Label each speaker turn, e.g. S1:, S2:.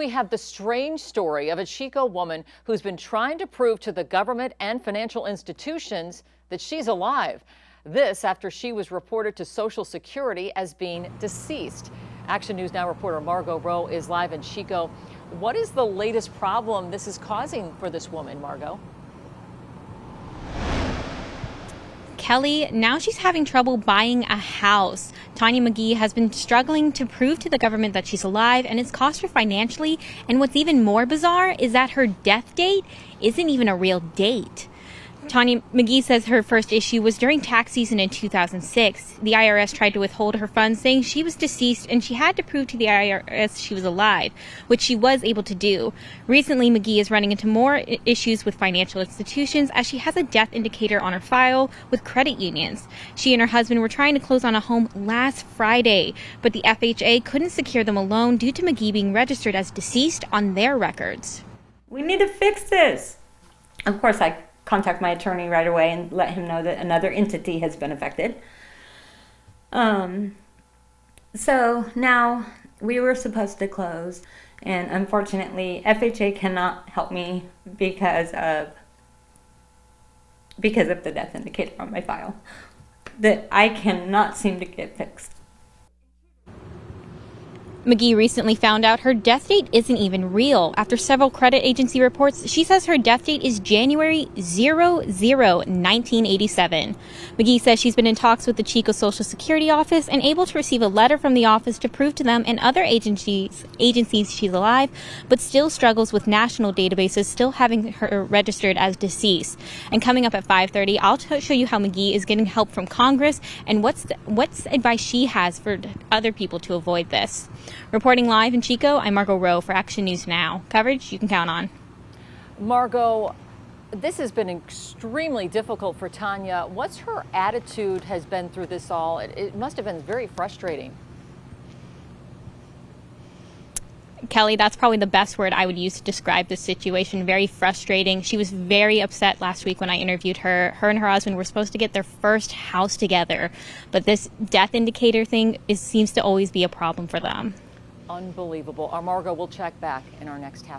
S1: We have the strange story of a Chico woman who's been trying to prove to the government and financial institutions that she's alive. This after she was reported to Social Security as being deceased. Action News Now reporter Margot Rowe is live in Chico. What is the latest problem this is causing for this woman, Margot?
S2: Kelly, now she's having trouble buying a house. Tonya McGee has been struggling to prove to the government that she's alive, and it's cost her financially. And what's even more bizarre is that her death date isn't even a real date. Tonya McGee says her first issue was during tax season in 2006. The IRS tried to withhold her funds, saying she was deceased and she had to prove to the IRS she was alive, which she was able to do. Recently, McGee is running into more issues with financial institutions as she has a death indicator on her file with credit unions. She and her husband were trying to close on a home last Friday, but the FHA couldn't secure them a loan due to McGee being registered as deceased on their records.
S3: We need to fix this. Of course, I contact my attorney right away and let him know that another entity has been affected. So now we were supposed to close, and unfortunately FHA cannot help me because of the death indicator on my file that I cannot seem to get fixed.
S2: McGee recently found out her death date isn't even real. After several credit agency reports, she says her death date is January 1987. McGee says she's been in talks with the Chico Social Security office and able to receive a letter from the office to prove to them and other agencies she's alive, but still struggles with national databases still having her registered as deceased. And coming up at 5:30, I'll show you how McGee is getting help from Congress and what's advice she has for other people to avoid this. Reporting live in Chico, I'm Margot Rowe for Action News Now. Coverage you can count on.
S1: Margot, this has been extremely difficult for Tonya. What's her attitude has been through this all? It must have been very frustrating.
S2: Kelly, that's probably the best word I would use to describe this situation. Very frustrating. She was very upset last week when I interviewed her. Her and her husband were supposed to get their first house together, but this death indicator thing seems to always be a problem for them.
S1: Unbelievable. Our Margot will check back in our next half